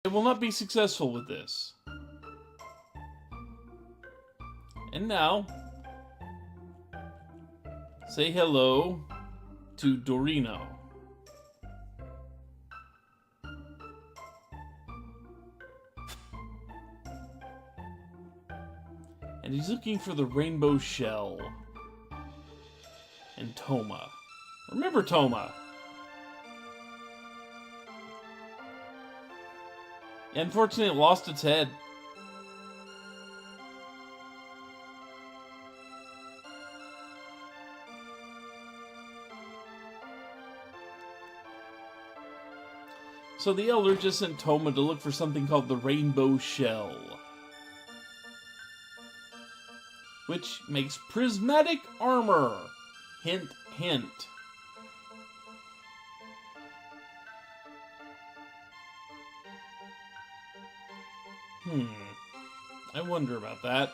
It will not be successful with this. And now, say hello to Dorino. And he's looking for the rainbow shell. And Toma. Remember Toma. Unfortunately, it lost its head. So the Elder just sent Toma to look for something called the rainbow shell, which makes prismatic armor. Hint, hint. I wonder about that.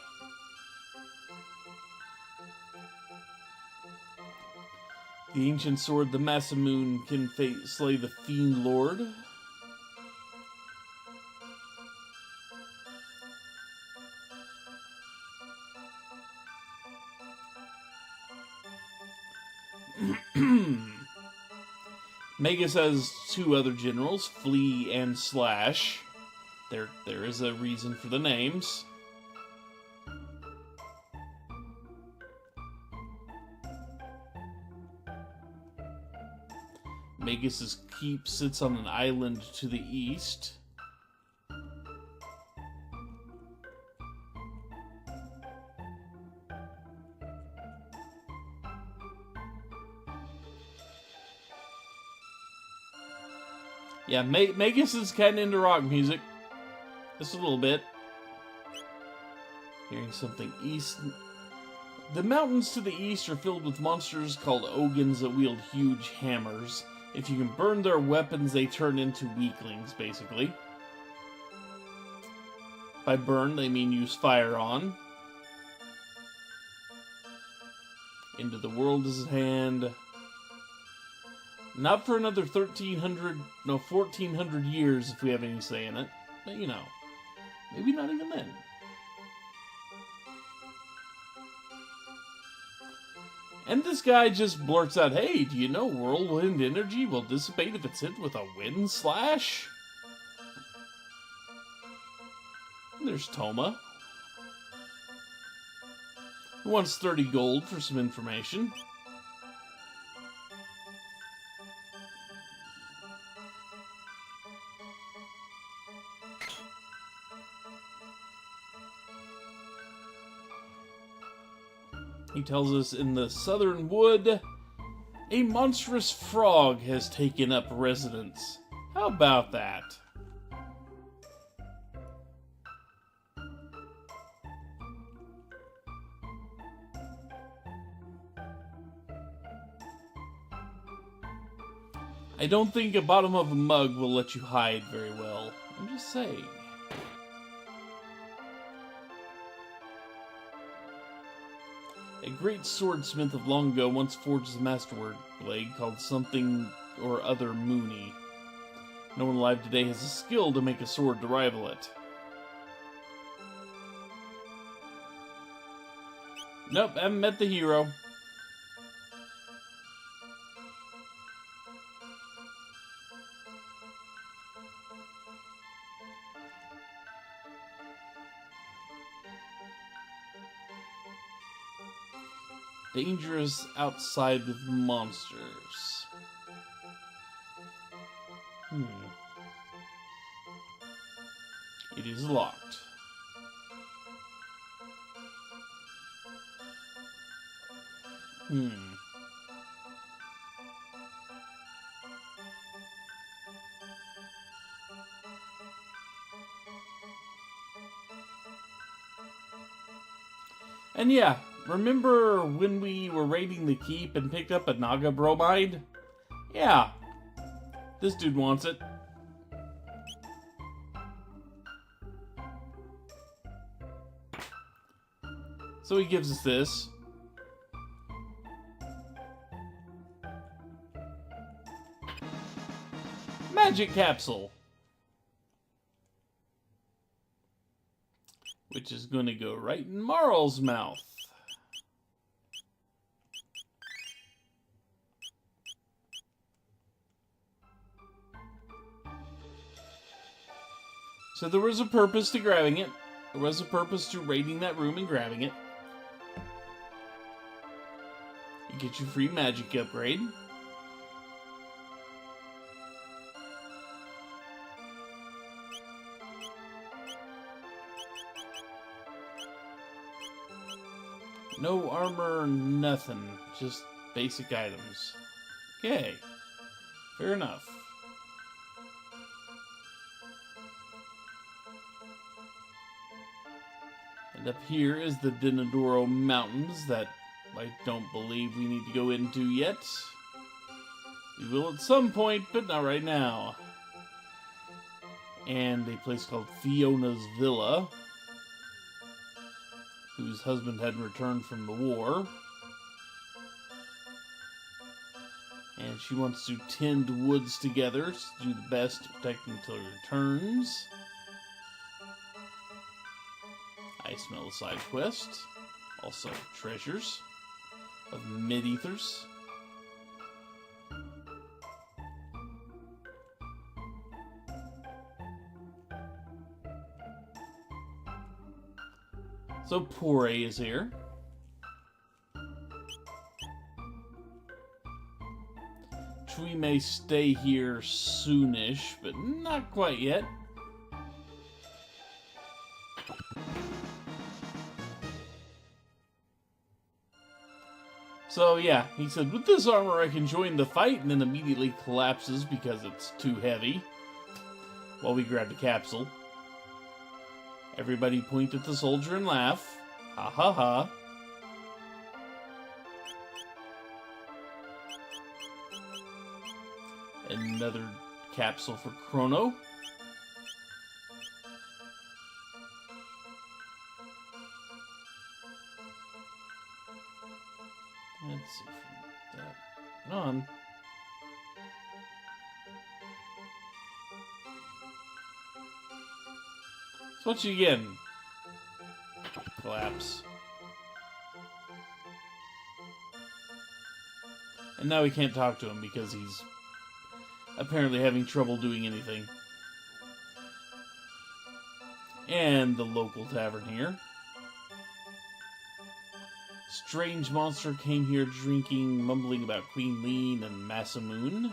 The ancient sword, the Masamune, can slay the Fiend Lord. Magus has two other generals, Flea and Slash. There is a reason for the names. Magus's keep sits on an island to the east. Yeah, Magus is kind of into rock music. Just a little bit. Hearing something east. The mountains to the east are filled with monsters called Ogans that wield huge hammers. If you can burn their weapons, they turn into weaklings, basically. By burn, they mean use fire on. Into the world is at hand. Not for another 1400 years if we have any say in it. But, you know, maybe not even then. And this guy just blurts out, hey, do you know whirlwind energy will dissipate if it's hit with a wind slash? And there's Toma, who wants 30 gold for some information. He tells us in the southern wood, a monstrous frog has taken up residence. How about that? I don't think the bottom of a mug will let you hide very well. I'm just saying. A great swordsmith of long ago once forged a masterwork blade called something or other Mooney. No one alive today has the skill to make a sword to rival it. Nope, haven't met the hero. Dangerous outside with monsters. It is locked. And yeah, remember when we were raiding the keep and picked up a Naga bromide? Yeah, this dude wants it. So he gives us this. Magic capsule. which is going to go right in Marl's mouth. So there was a purpose to grabbing it. There was a purpose to raiding that room and grabbing it. You get your free magic upgrade. No armor, nothing. Just basic items. Okay. Fair enough. And up here is the Dinodoro Mountains that I don't believe we need to go into yet. We will at some point, but not right now. And a place called Fiona's Villa, whose husband had returned from the war. And she wants to tend woods together to do the best to protect him until he returns. I smell a side quest. Also, treasures of mid-ethers. So, Poray is here. We may stay here soonish, but not quite yet. So yeah, he said, with this armor I can join the fight, and then immediately collapses because it's too heavy. While we grab the capsule. Everybody point at the soldier and laugh. Ha ha ha. Another capsule for Chrono. Let's see from that on. So what you getting? Collapse. And now we can't talk to him because he's apparently having trouble doing anything. And the local tavern here. Strange monster came here drinking, mumbling about Queen Lean and Masamoon.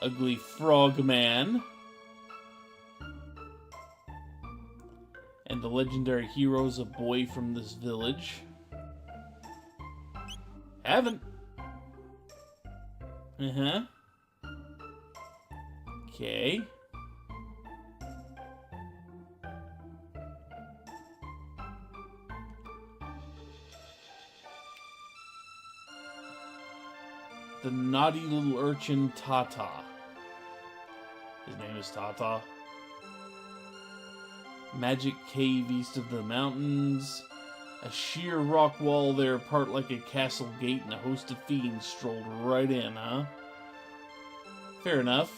Ugly frog man. And the legendary hero's a boy from this village. Haven't. Uh-huh. Okay. The naughty little urchin Tata. His name is Tata. Magic cave east of the mountains. A sheer rock wall there apart like a castle gate, and a host of fiends strolled right in, huh? Fair enough.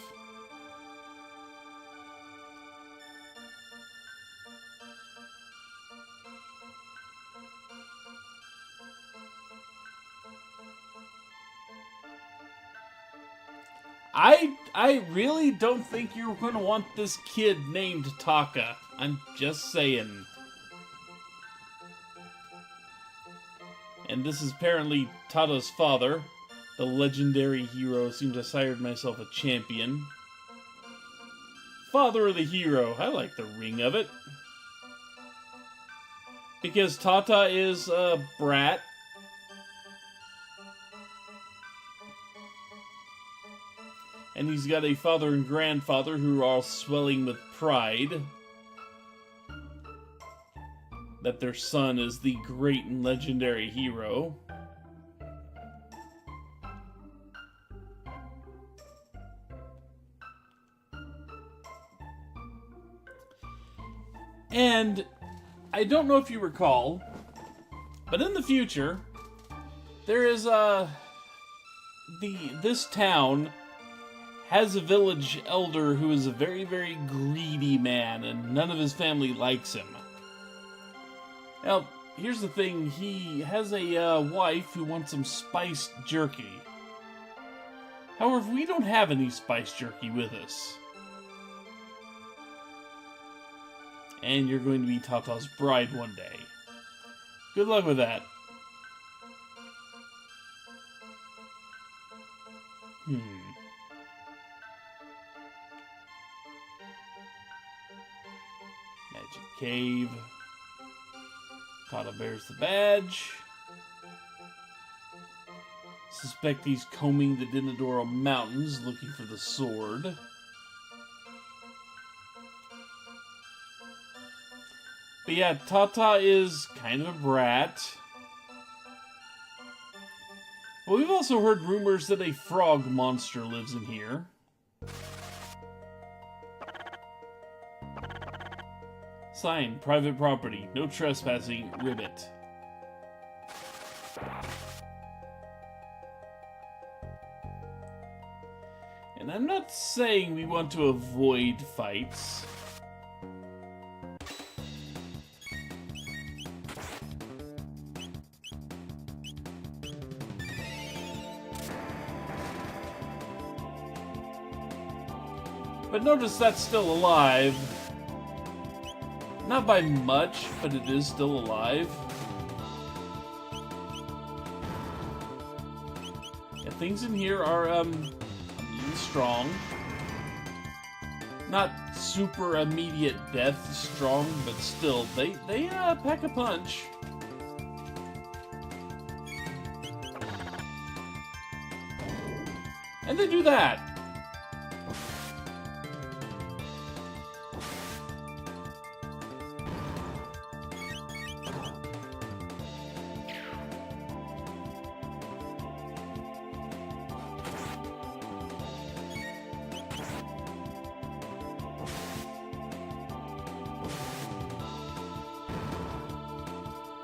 I really don't think you're going to want this kid named Taka. I'm just saying. And this is apparently Tata's father. The legendary hero seems to have sired myself a champion. Father of the hero. I like the ring of it. Because Tata is a brat. And he's got a father and grandfather who are all swelling with pride that their son is the great and legendary hero. And I don't know if you recall, but in the future, there is this town has a village elder who is a very, very greedy man, and none of his family likes him. Now, here's the thing. He has a wife who wants some spiced jerky. However, we don't have any spiced jerky with us. And you're going to be Tata's bride one day. Good luck with that. Magic cave. Tata bears the badge. Suspect he's combing the Dinadoro Mountains looking for the sword. But yeah, Tata is kind of a brat. Well, we've also heard rumors that a frog monster lives in here. Sign, private property, no trespassing, ribbit. And I'm not saying we want to avoid fights. But notice that's still alive. Not by much, but it is still alive. Yeah, things in here are, strong. Not super immediate death strong, but still, they pack a punch. And they do that.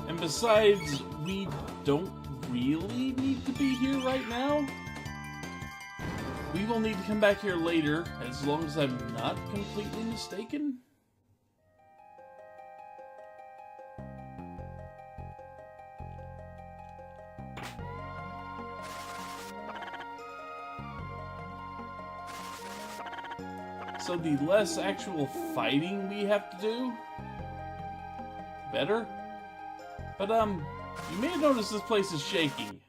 And besides, we don't really need to be here right now. We will need to come back here later, as long as I'm not completely mistaken. So the less actual fighting we have to do, better. But, you may have noticed this place is shaking.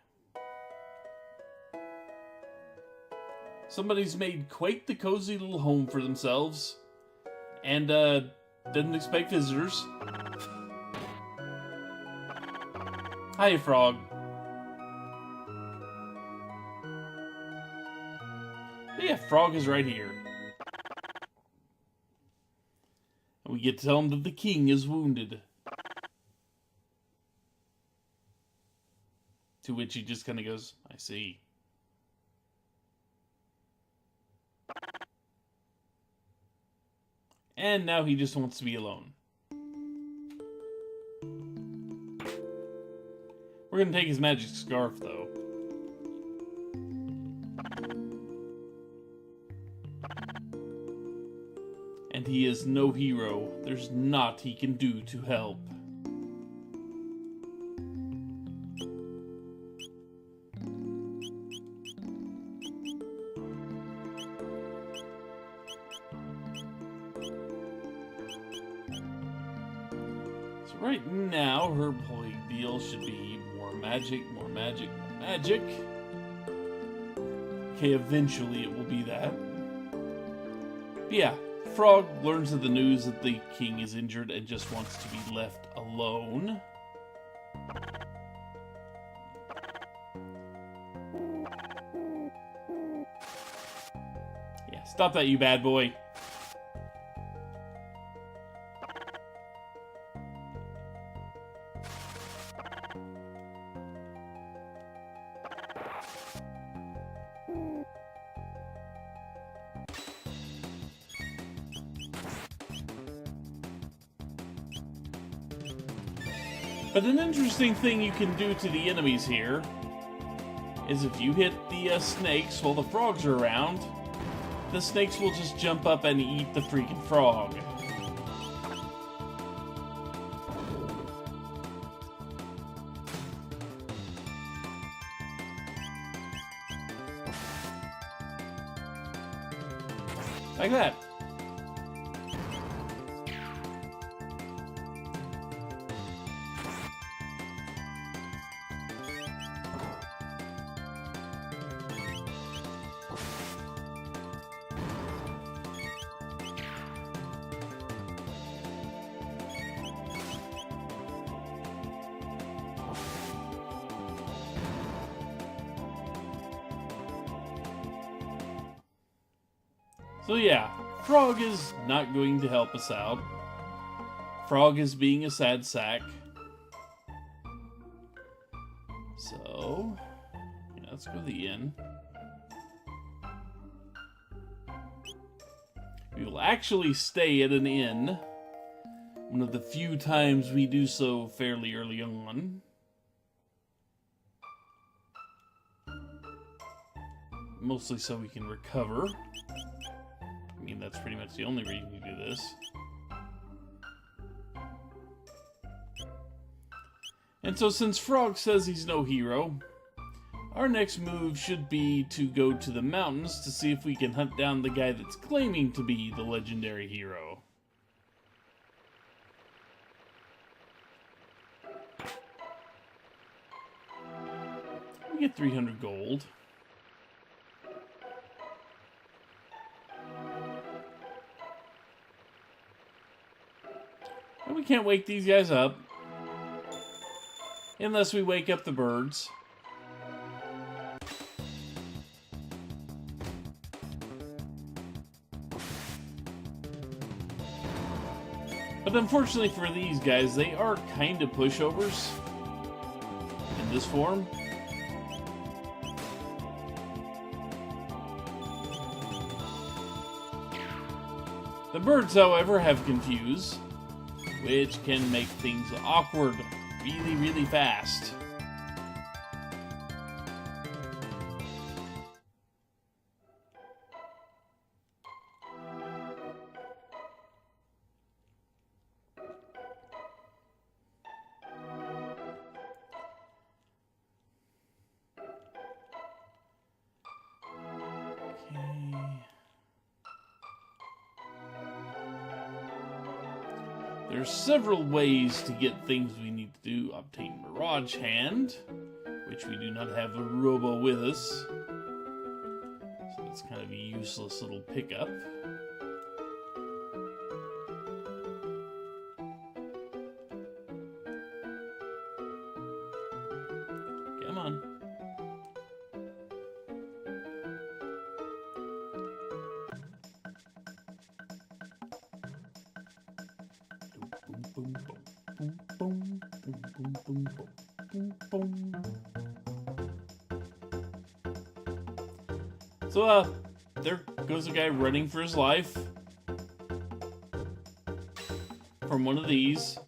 Somebody's made quite the cozy little home for themselves. And, didn't expect visitors. Hi, frog. But yeah, frog is right here. And we get to tell him that the king is wounded. To which he just kind of goes, I see. And now he just wants to be alone. We're going to take his magic scarf, though. And he is no hero. There's naught he can do to help. Right now, her whole deal should be more magic, more magic, more magic. Okay, eventually it will be that. But yeah, Frog learns of the news that the king is injured and just wants to be left alone. Yeah, stop that, you bad boy. But an interesting thing you can do to the enemies here is if you hit the snakes while the frogs are around, the snakes will just jump up and eat the freaking frog. Like that. So yeah, Frog is not going to help us out. Frog is being a sad sack. So, yeah, let's go to the inn. We will actually stay at an inn. One of the few times we do so fairly early on. Mostly so we can recover. I mean, that's pretty much the only reason we do this. And so since Frog says he's no hero, our next move should be to go to the mountains to see if we can hunt down the guy that's claiming to be the legendary hero. We get 300 gold. And we can't wake these guys up. Unless we wake up the birds. But unfortunately for these guys, they are kind of pushovers in this form. The birds, however, have confuse, which can make things awkward really, really fast. There's several ways to get things we need to do. Obtain Mirage Hand, which we do not have a Robo with us. So that's kind of a useless little pickup. Come on. So, there goes a guy running for his life from one of these.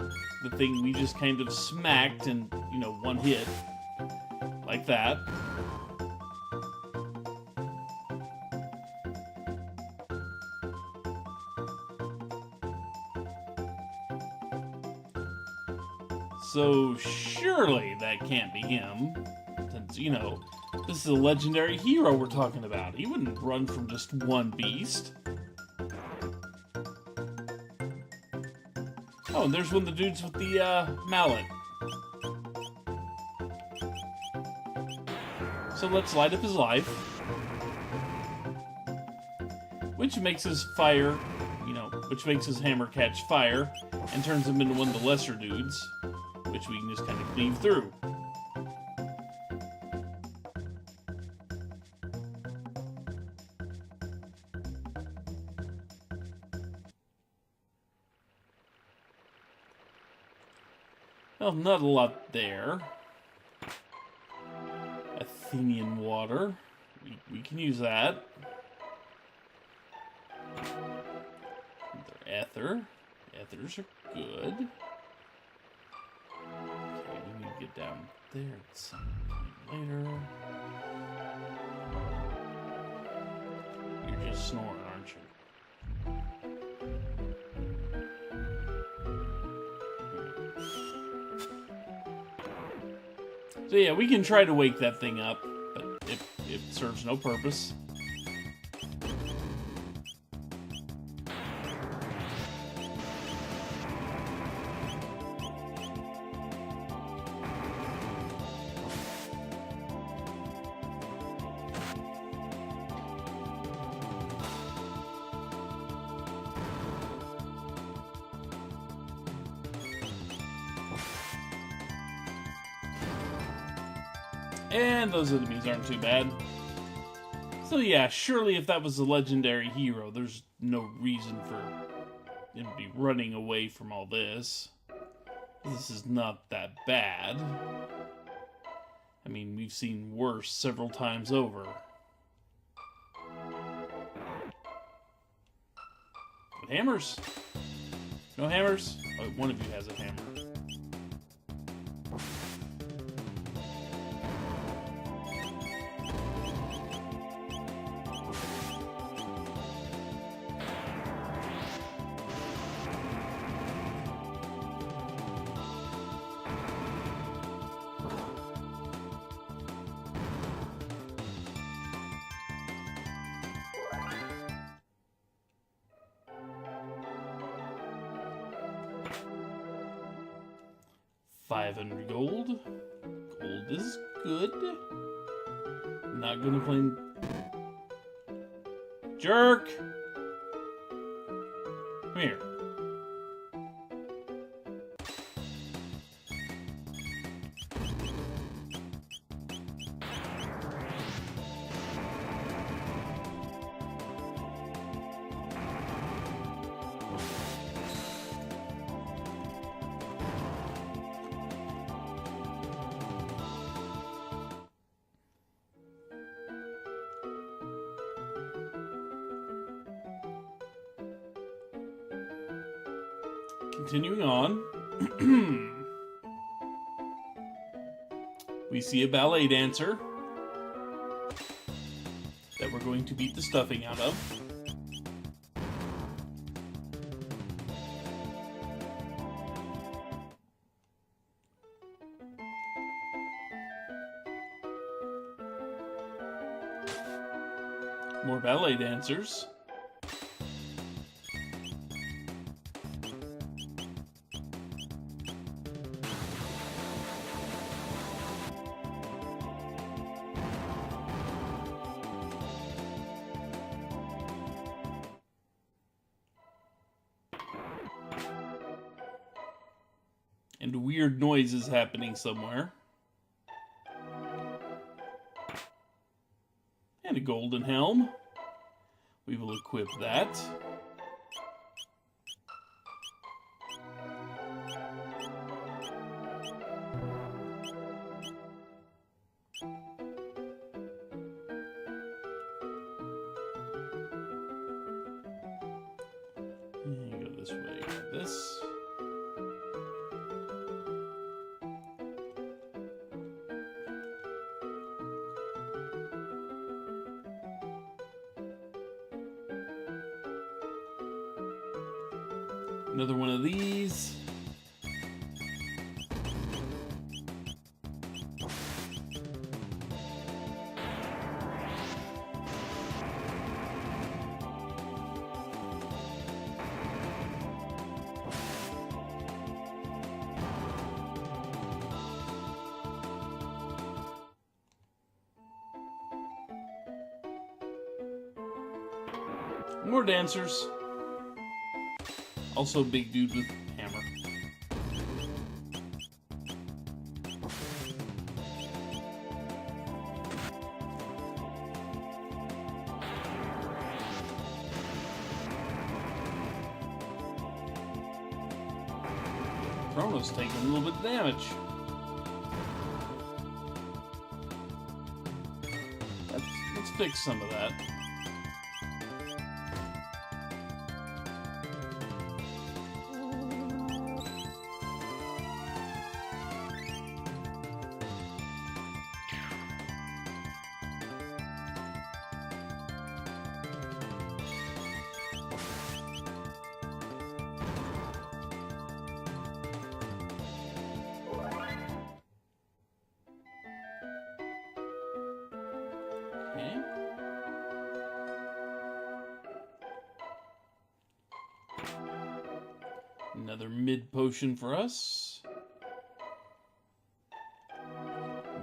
The thing we just kind of smacked and, you know, one hit. Like that. So surely that can't be him, since, you know, this is a legendary hero we're talking about. He wouldn't run from just one beast. Oh, and there's one of the dudes with the mallet. So let's light up his life. Which makes his fire, you know, which makes his hammer catch fire and turns him into one of the lesser dudes, which we can just kind of cleave through. Well, not a lot there. Athenian water. We can use that. Ether. Ethers are good. Okay, we need to get down there at some point later. You're just snoring, aren't you? So yeah, we can try to wake that thing up, but it serves no purpose. And those enemies aren't too bad. So yeah, surely if that was a legendary hero, there's no reason for him to be running away from all this. This is not that bad. I mean, we've seen worse several times over. With hammers? No hammers? Oh, one of you has a hammer. 500 gold. Gold is good. Not gonna play... Jerk! Come here. Continuing on, we see a ballet dancer that we're going to beat the stuffing out of. More ballet dancers. And weird noises happening somewhere. And a golden helm. We will equip that. And go this way, this. Another one of these. More dancers. Also, big dude with hammer. Chrono's taking a little bit of damage. Let's fix some of that. Okay. Another mid potion for us.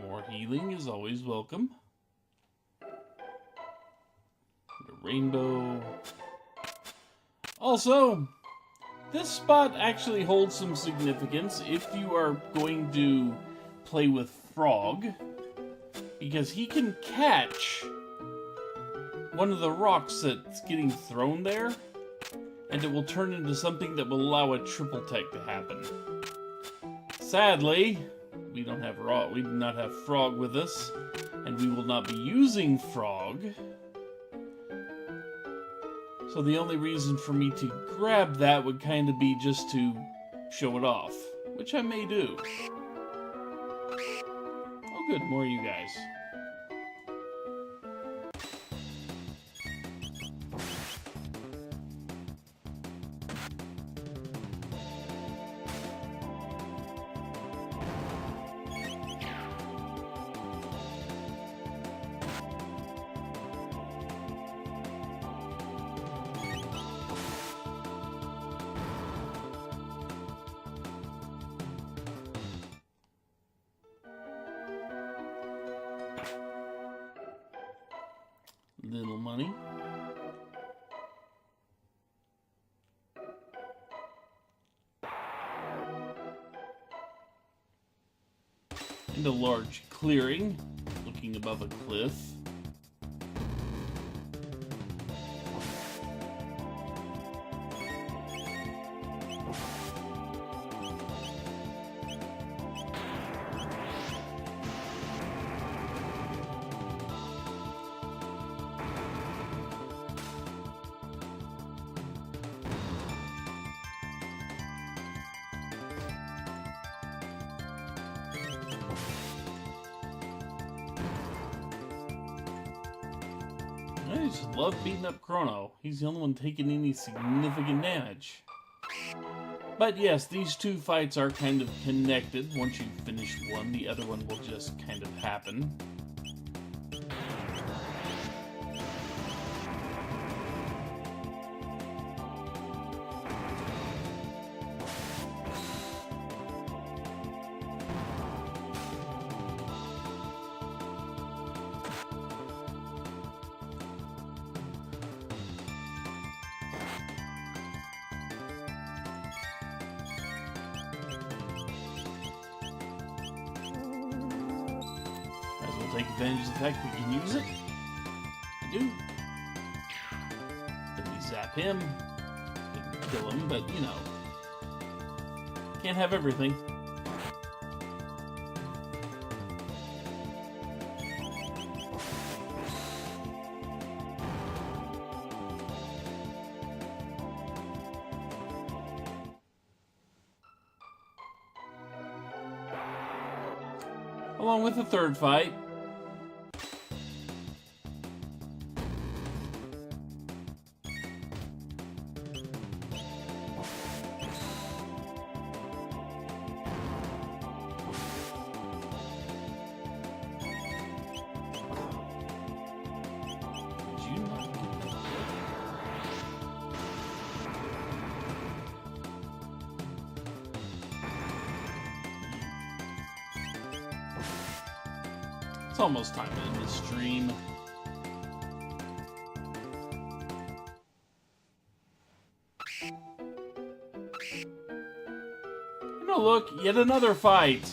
More healing is always welcome. The rainbow. Also, this spot actually holds some significance if you are going to play with Frog. because he can catch one of the rocks that's getting thrown there, and it will turn into something that will allow a triple tech to happen. Sadly, we do not have Frog with us, and we will not be using Frog. So the only reason for me to grab that would kind of be just to show it off, which I may do. Oh good, more of you guys. Little money. And a large clearing, looking above a cliff. I just love beating up Chrono. He's the only one taking any significant damage. But yes, these two fights are kind of connected. Once you finish one, the other one will just kind of happen. Take advantage of the fact we can use it. I do. Then we zap him. Didn't kill him, but you know. Can't have everything. Along with the third fight. It's almost time to end the stream. And oh look, yet another fight!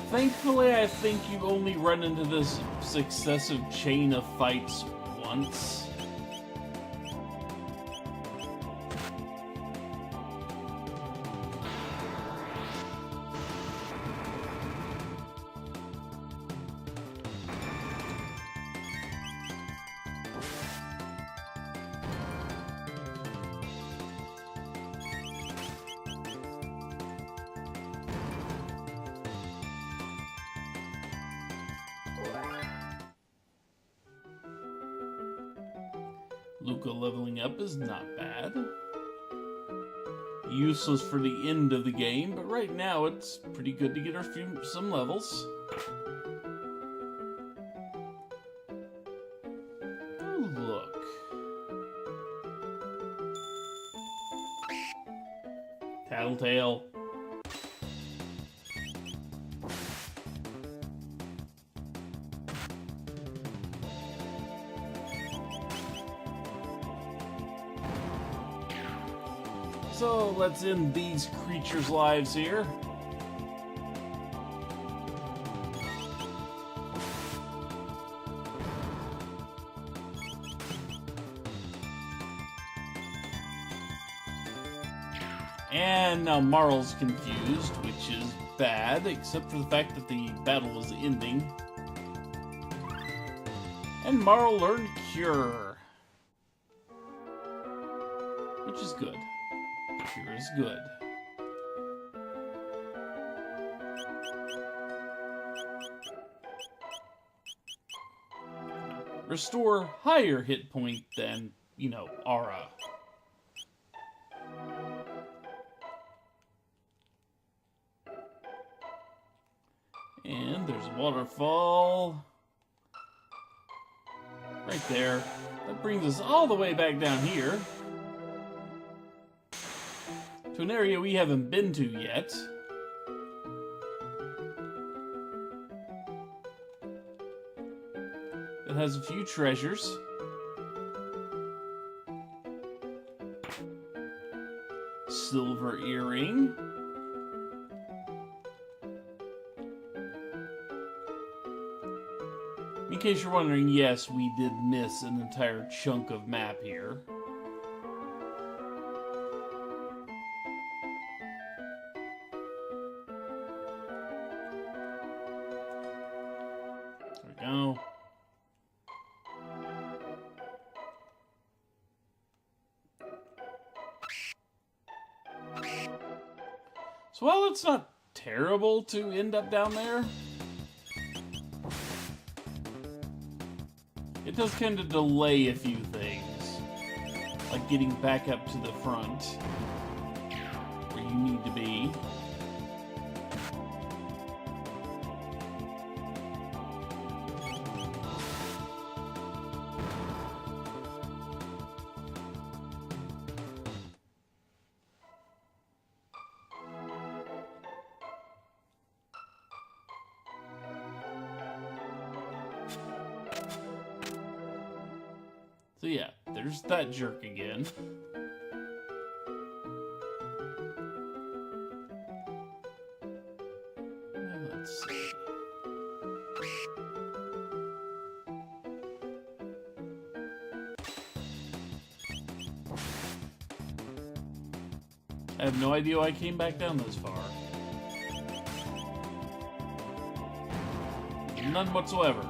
Thankfully, I think you only run into this successive chain of fights once. Luca leveling up is not bad. Useless for the end of the game, but right now it's pretty good to get some levels. Oh, look. Tattletale. So let's end these creatures' lives here. And now Marl's confused, which is bad, except for the fact that the battle was ending. And Marl learned Cure, which is good. Cure is good. Restore higher hit point than, you know, Aura. And there's a waterfall. Right there. That brings us all the way back down here. To an area we haven't been to yet. It has a few treasures. Silver earring. In case you're wondering, yes, we did miss an entire chunk of map here. There we go. So while it's not terrible to end up down there, it does kind of delay a few things, like getting back up to the front, where you need to be. So yeah, there's that jerk again. Let's see. I have no idea why I came back down this far. None whatsoever.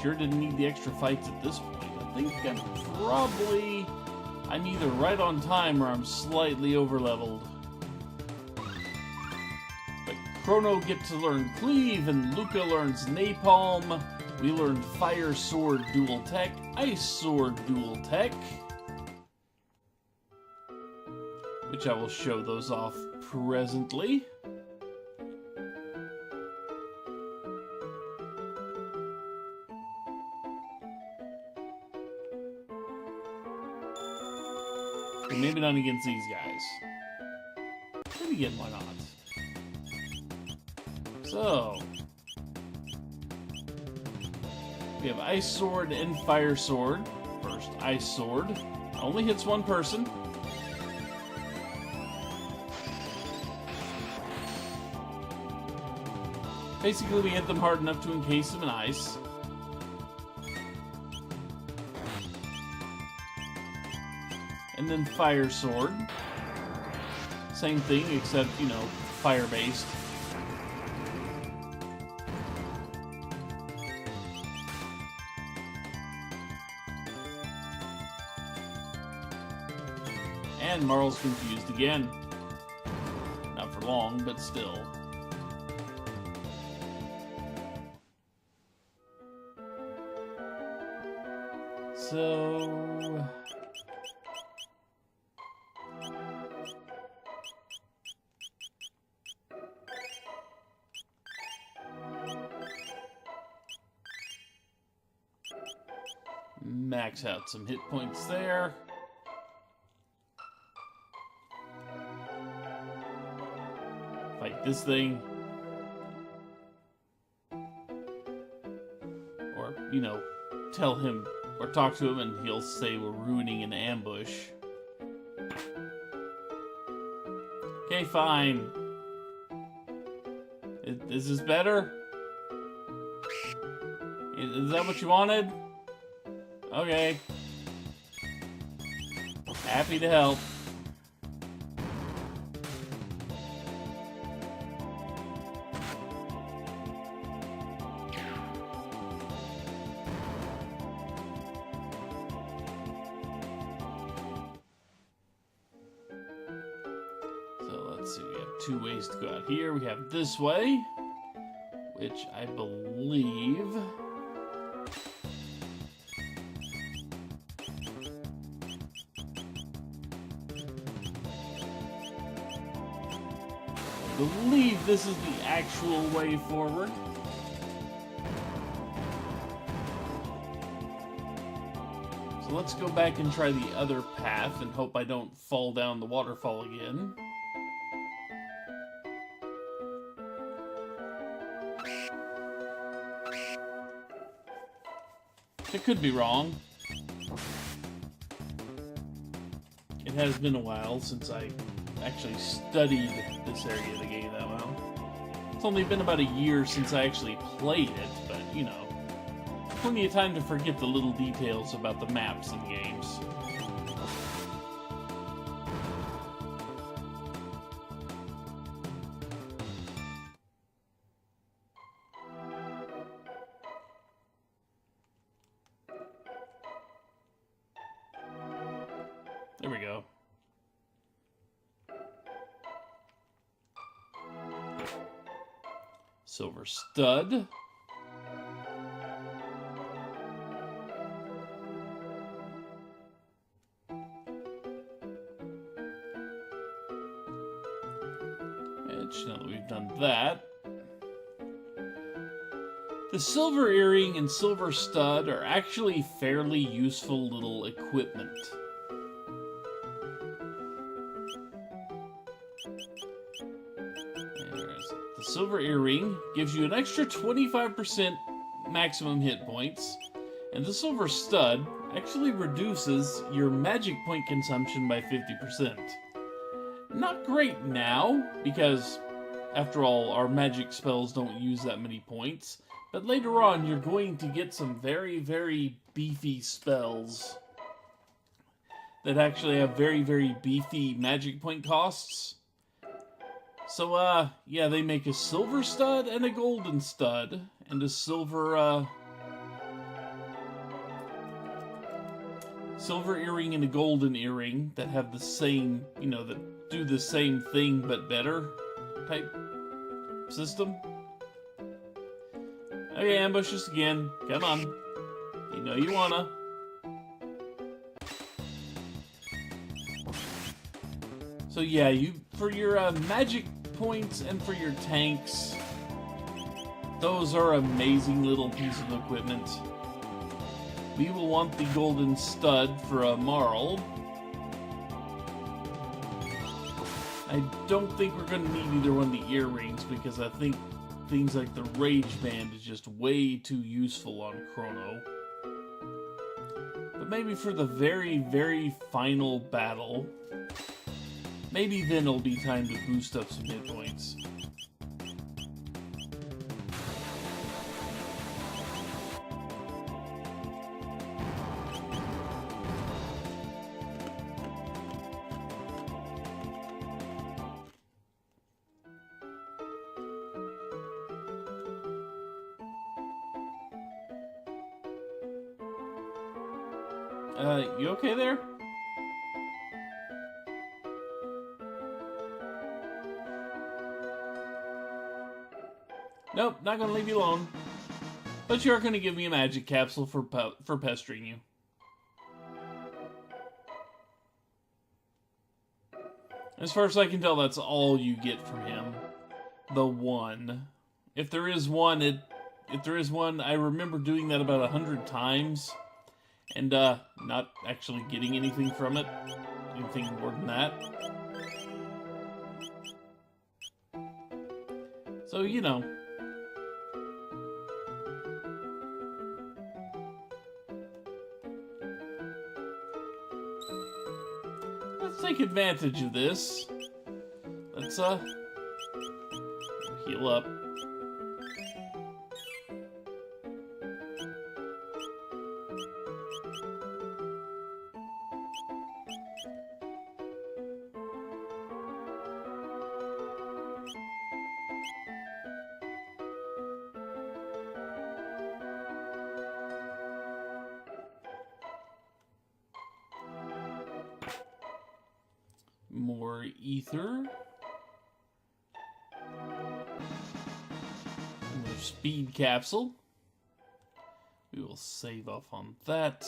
Sure didn't need the extra fights at this point. I think I'm either right on time or I'm slightly overleveled. But Chrono gets to learn Cleave, and Luca learns Napalm. We learned Fire Sword Dual Tech, Ice Sword Dual Tech, which I will show those off presently. Maybe not against these guys. Then again, why not? So, we have Ice Sword and Fire Sword. First, Ice Sword. Only hits one person. Basically, we hit them hard enough to encase them in ice. And then Fire Sword. Same thing, except, you know, fire-based. And Marl's confused again. Not for long, but still. So... max out some hit points there. Fight this thing. Or, you know, tell him or talk to him, and he'll say we're ruining an ambush. Okay, fine. Is this better? Is that what you wanted? Okay. Happy to help. So let's see, we have two ways to go out here. We have this way, which I believe... I believe this is the actual way forward. So let's go back and try the other path and hope I don't fall down the waterfall again. I could be wrong. It has been a while since I actually studied this area of the game that well. It's only been about a year since I actually played it, but, you know, plenty of time to forget the little details about the maps and games. There we go. Silver stud. Which, now that we've done that, the silver earring and silver stud are actually fairly useful little equipment. The silver earring gives you an extra 25% maximum hit points, and the silver stud actually reduces your magic point consumption by 50%. Not great now, because, after all, our magic spells don't use that many points, but later on you're going to get some very, very beefy spells that actually have very, very beefy magic point costs. So, yeah, they make a silver stud and a golden stud, and a silver earring and a golden earring that have the same, you know, that do the same thing but better type system. Okay, ambush us again. Come on. You know you wanna. So yeah, for your magic points and for your tanks, those are amazing little pieces of equipment. We will want the golden stud for a Marl. I don't think we're going to need either one of the earrings, because I think things like the Rage Band is just way too useful on Chrono. But maybe for the very, very final battle, maybe then it'll be time to boost up some hit points. You okay there? Nope, not gonna leave you alone. But you are gonna give me a magic capsule for pestering you. As far as I can tell, that's all you get from him. The one. If there is one, I remember doing that about 100 times, and not actually getting anything from it. Anything more than that. So, you know. let's take advantage of this. Let's, heal up. More ether. Another speed capsule. We will save off on that.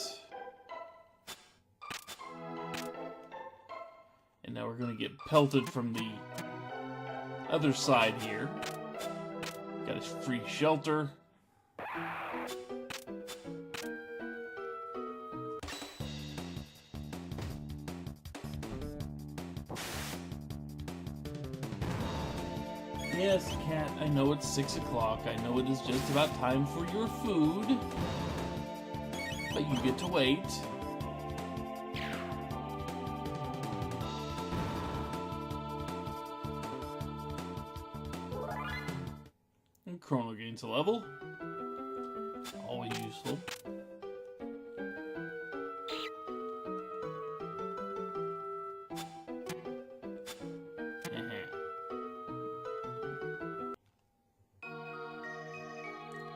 And now we're going to get pelted from the other side here. Got a free shelter. Yes, cat, I know it's 6 o'clock. I know it is just about time for your food. But you get to wait. And Chrono gains a level. Always useful.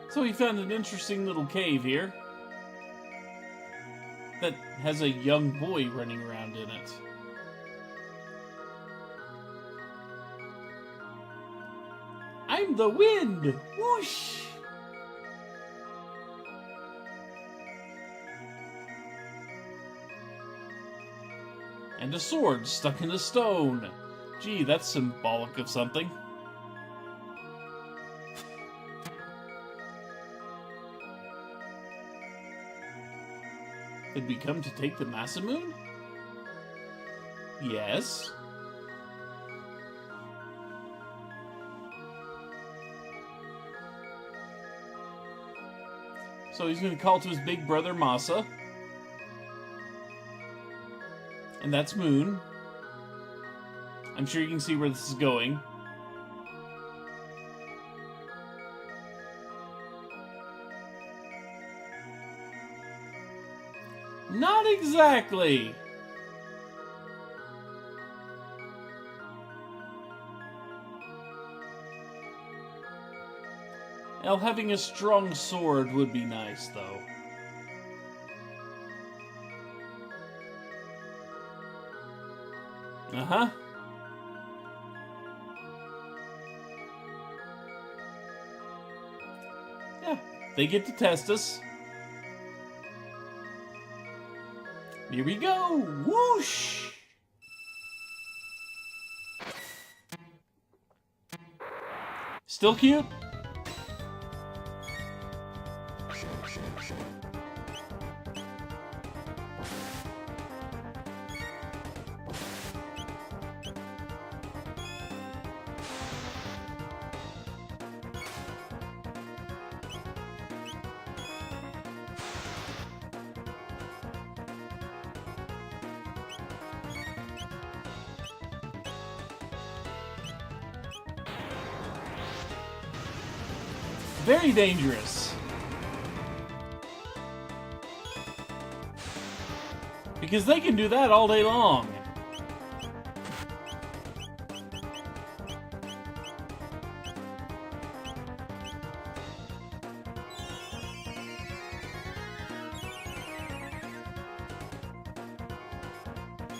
So we found an interesting little cave here that has a young boy running around in it. I'm the wind! Whoosh! And a sword stuck in a stone. Gee, that's symbolic of something. Did we come to take the Masamune? Yes. So he's going to call to his big brother Masa. And that's Moon. I'm sure you can see where this is going. Not exactly. Well, having a strong sword would be nice, though. Uh-huh. Yeah, they get to test us. Here we go! Whoosh! Still cute? Very dangerous. Because they can do that all day long.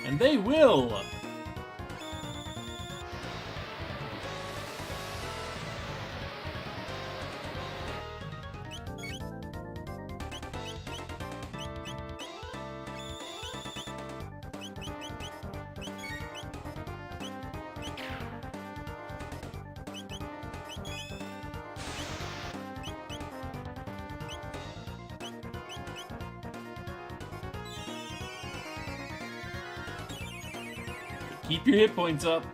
And they will. Keep your hit points up.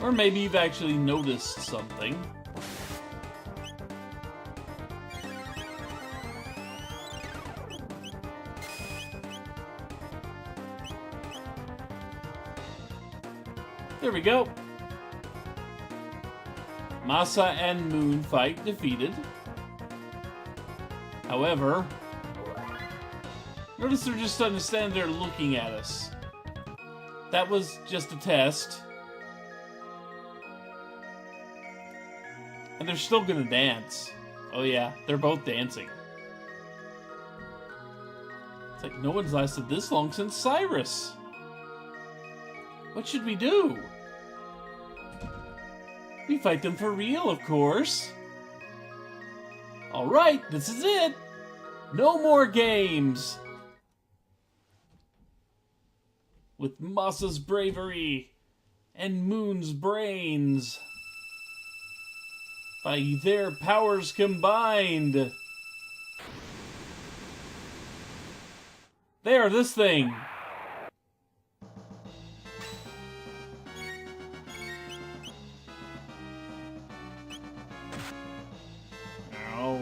Or maybe you've actually noticed something. There we go. Masa and Moonfight defeated. However, notice they're just starting to stand there looking at us. That was just a test. And they're still gonna dance. Oh yeah, they're both dancing. It's like no one's lasted this long since Cyrus. What should we do? We fight them for real, of course. Alright, this is it. No more games. With Masa's bravery and Moon's brains. By their powers combined. There, this thing. Ow.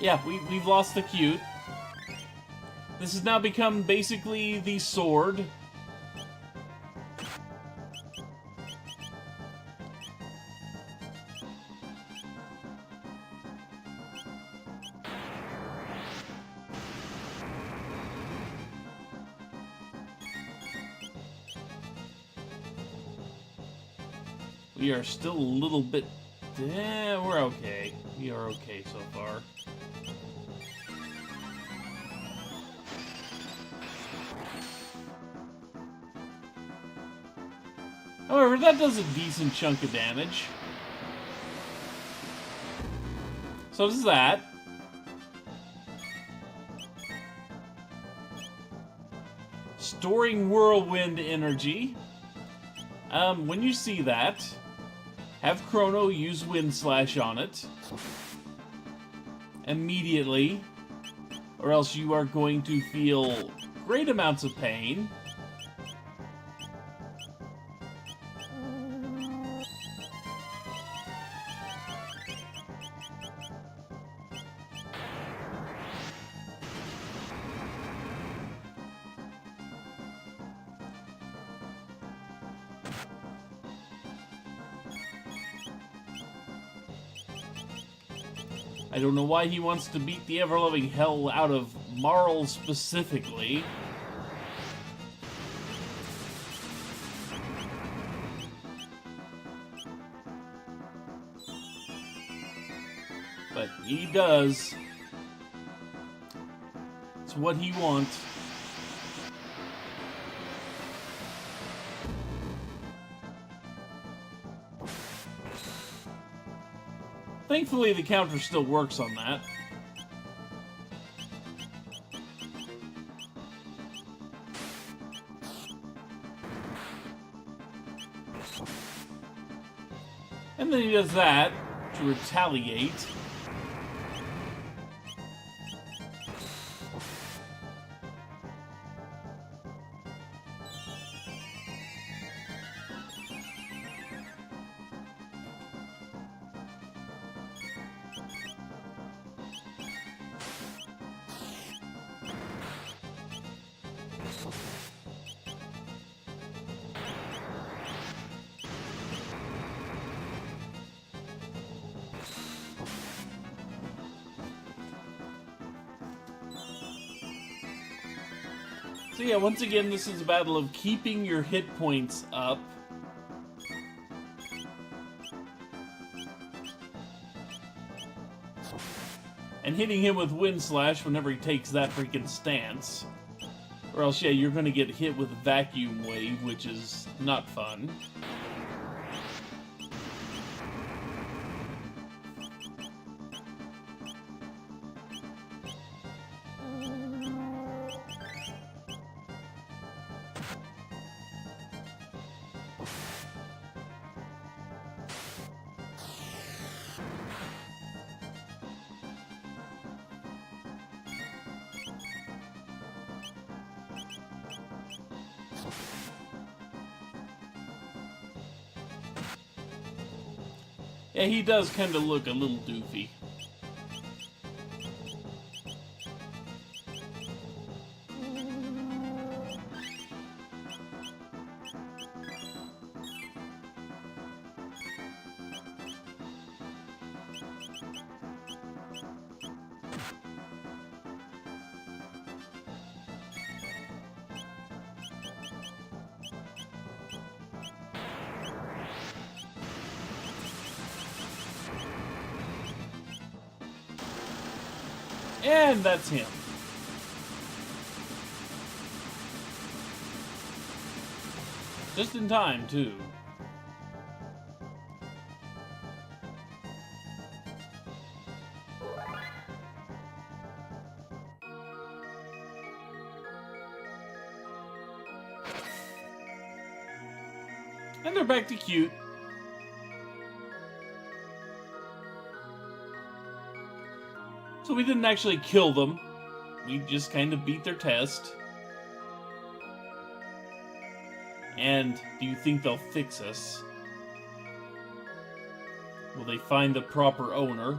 Yeah, we've lost the cute. This has now become basically the sword. We are still a little bit... we're okay. We are okay so far. However, that does a decent chunk of damage. So does that. Storing whirlwind energy. When you see that, have Chrono use Wind Slash on it. Immediately. Or else you are going to feel great amounts of pain. I don't know why he wants to beat the ever-loving hell out of Marl specifically. But he does. It's what he wants. Thankfully, the counter still works on that. And then he does that to retaliate. So yeah, once again, this is a battle of keeping your hit points up. And hitting him with Wind Slash whenever he takes that freaking stance. Or else, yeah, you're gonna get hit with Vacuum Wave, which is not fun. Yeah, he does kind of look a little doofy. And that's him. Just in time, too. And they're back to cute. So we didn't actually kill them. We just kind of beat their test. And do you think they'll fix us? Will they find the proper owner?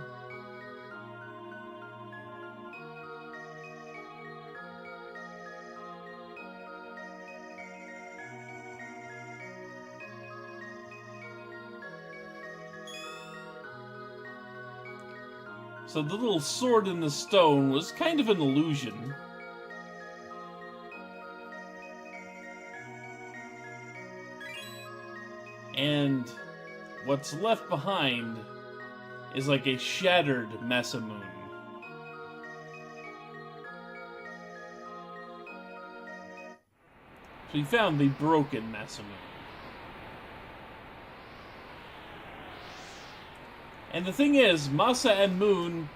So the little sword in the stone was kind of an illusion. And what's left behind is like a shattered Masamune. So we found the broken Masamune. And the thing is, Masa and Moon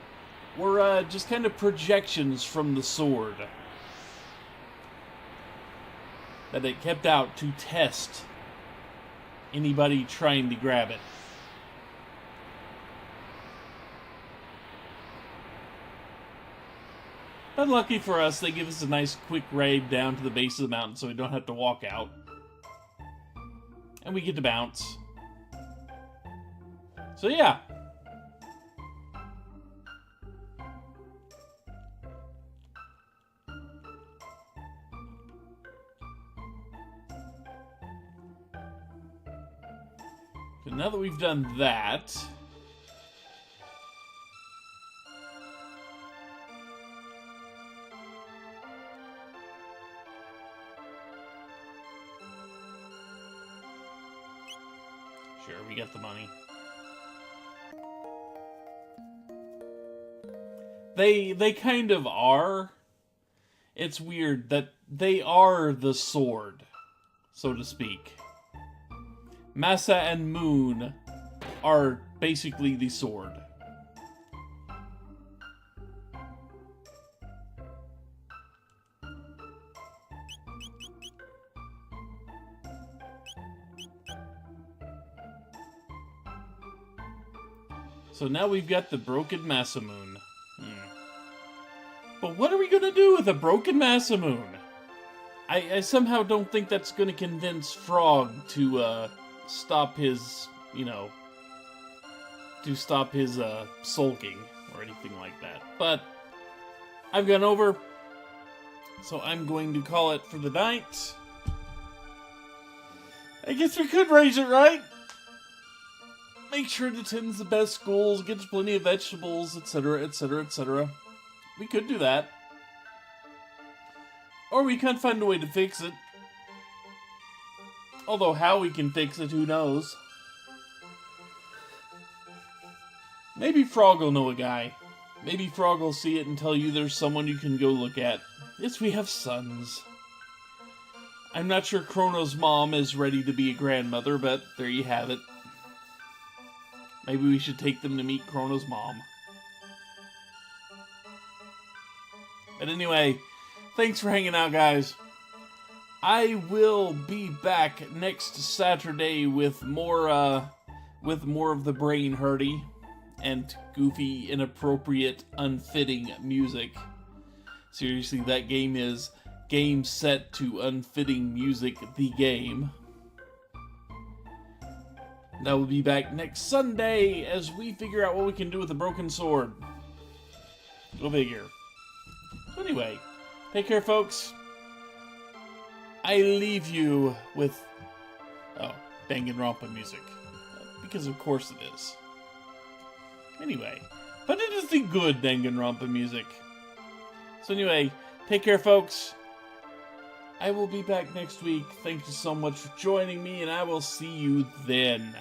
were just kind of projections from the sword that it kept out to test anybody trying to grab it. But lucky for us, they give us a nice quick raid down to the base of the mountain so we don't have to walk out. And we get to bounce. So yeah. So now that we've done that, sure, we got the money. They kind of are. It's weird that they are the sword, so to speak. Masa and Moon are basically the sword. So now we've got the broken Masamune. But what are we going to do with a broken Masamune? I somehow don't think that's going to convince Frog to stop his, sulking or anything like that. But I've gone over, so I'm going to call it for the night. I guess we could raise it, right? Make sure it attends the best schools, gets plenty of vegetables, etc., etc., etc. We could do that. Or we can't find a way to fix it. Although how we can fix it, who knows? Maybe Frog will know a guy. Maybe Frog will see it and tell you there's someone you can go look at. Yes, we have sons. I'm not sure Chrono's mom is ready to be a grandmother, but there you have it. Maybe we should take them to meet Chrono's mom. But anyway, thanks for hanging out, guys. I will be back next Saturday with more of the brain hurty and goofy, inappropriate, unfitting music. Seriously, that game is game set to unfitting music, the game. And I will be back next Sunday as we figure out what we can do with the broken sword. Go figure. So anyway, take care, folks. I leave you with, Danganronpa music. Because of course it is. Anyway, but it is the good Danganronpa music. So anyway, take care, folks. I will be back next week. Thank you so much for joining me, and I will see you then.